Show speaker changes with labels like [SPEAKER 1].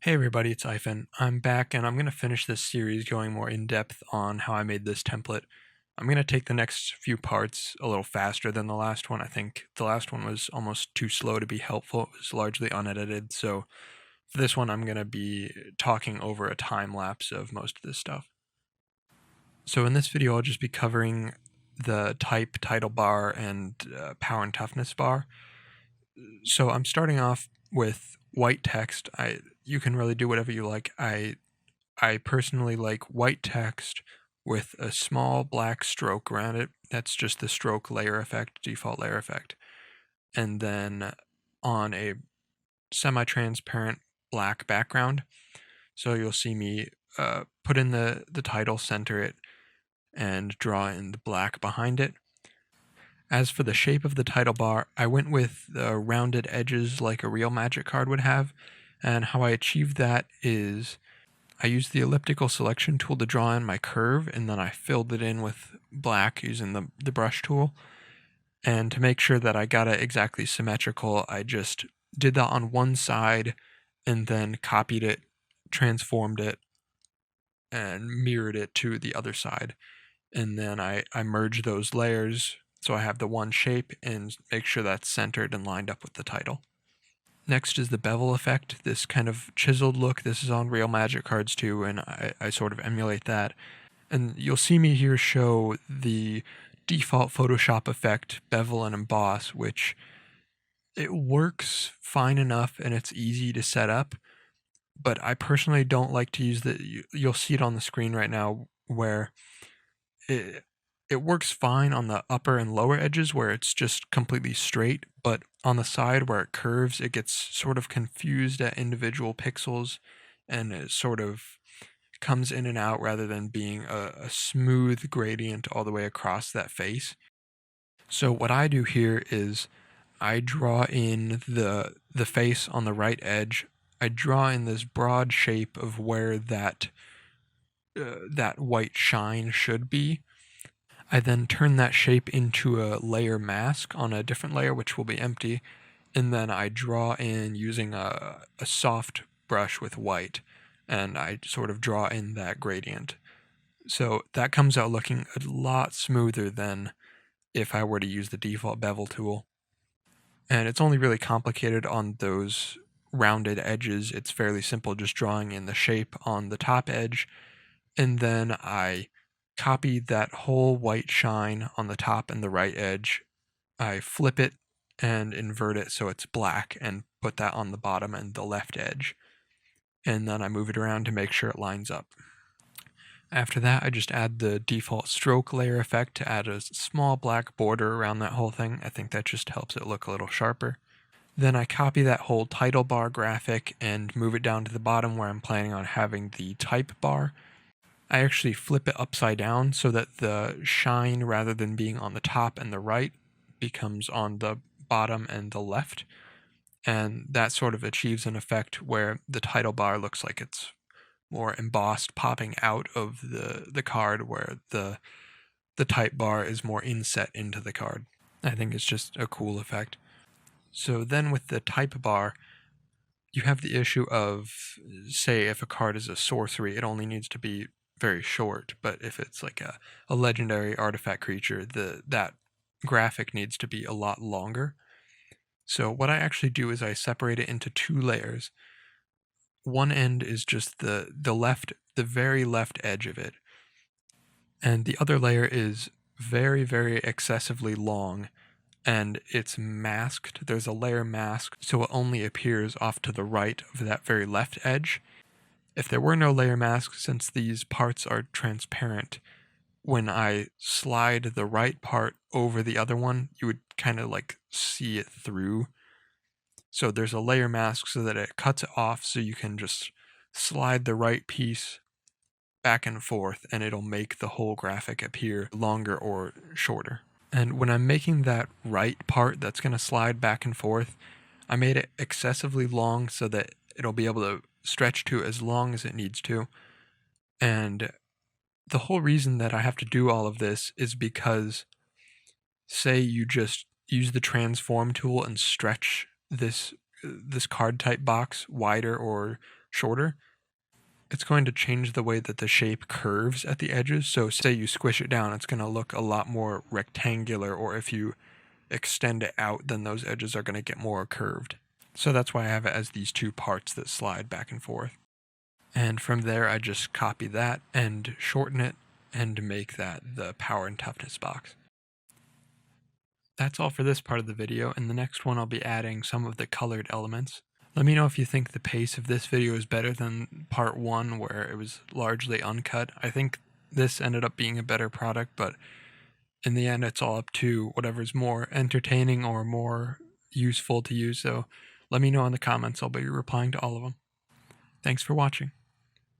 [SPEAKER 1] Hey everybody, it's Ivan. I'm back and I'm going to finish this series going more in depth on how I made this template. I'm going to take the next few parts a little faster than the last one. I think the last one was almost too slow to be helpful. It was largely unedited. So for this one, I'm going to be talking over a time lapse of most of this stuff. So in this video, I'll just be covering the type, title bar, and power and toughness bar. So I'm starting off with white text. You can really do whatever you like. I personally like white text with a small black stroke around it. That's just the stroke layer effect, default layer effect. And then on a semi-transparent black background. So you'll see me put in the title, center it, and draw in the black behind it. As for the shape of the title bar, I went with the rounded edges like a real Magic card would have, and how I achieved that is I used the elliptical selection tool to draw in my curve, and then I filled it in with black using the brush tool. And to make sure that I got it exactly symmetrical, I just did that on one side and then copied it, transformed it, and mirrored it to the other side. And then I merge those layers so I have the one shape and make sure that's centered and lined up with the title. Next is the bevel effect, this kind of chiseled look. This is on real Magic cards too, and I sort of emulate that. And you'll see me here show the default Photoshop effect, bevel and emboss, which it works fine enough and it's easy to set up, but I personally don't like to use you'll see it on the screen right now where it works fine on the upper and lower edges where it's just completely straight, but on the side where it curves, it gets sort of confused at individual pixels and it sort of comes in and out rather than being a smooth gradient all the way across that face. So what I do here is I draw in the face on the right edge. I draw in this broad shape of where that white shine should be. I then turn that shape into a layer mask on a different layer, which will be empty, and then I draw in using a soft brush with white, and I sort of draw in that gradient. So that comes out looking a lot smoother than if I were to use the default bevel tool. And it's only really complicated on those rounded edges. It's fairly simple, just drawing in the shape on the top edge, and then I copy that whole white shine on the top and the right edge. I flip it and invert it so it's black and put that on the bottom and the left edge. And then I move it around to make sure it lines up. After that, I just add the default stroke layer effect to add a small black border around that whole thing. I think that just helps it look a little sharper. Then I copy that whole title bar graphic and move it down to the bottom where I'm planning on having the type bar. I actually flip it upside down so that the shine, rather than being on the top and the right, becomes on the bottom and the left. And that sort of achieves an effect where the title bar looks like it's more embossed, popping out of the card, where the type bar is more inset into the card. I think it's just a cool effect. So then with the type bar, you have the issue of, say, if a card is a sorcery, it only needs to be very short, but if it's like a legendary artifact creature, that graphic needs to be a lot longer. So what I actually do is I separate it into two layers. One end is just the very left edge of it, and the other layer is very, very excessively long, and it's masked. There's a layer mask, so it only appears off to the right of that very left edge. If there were no layer mask, since these parts are transparent, when I slide the right part over the other one, you would kind of like see it through. So there's a layer mask so that it cuts it off, so you can just slide the right piece back and forth and it'll make the whole graphic appear longer or shorter. And when I'm making that right part that's going to slide back and forth, I made it excessively long so that it'll be able to stretch to as long as it needs to. And the whole reason that I have to do all of this is because, say you just use the transform tool and stretch this card type box wider or shorter, it's going to change the way that the shape curves at the edges. So say you squish it down, it's going to look a lot more rectangular, or if you extend it out, then those edges are going to get more curved. So that's why I have it as these two parts that slide back and forth. And from there, I just copy that and shorten it and make that the power and toughness box. That's all for this part of the video. In the next one, I'll be adding some of the colored elements. Let me know if you think the pace of this video is better than part 1, where it was largely uncut. I think this ended up being a better product, but in the end, it's all up to whatever's more entertaining or more useful to use. So let me know in the comments. I'll be replying to all of them. Thanks for watching.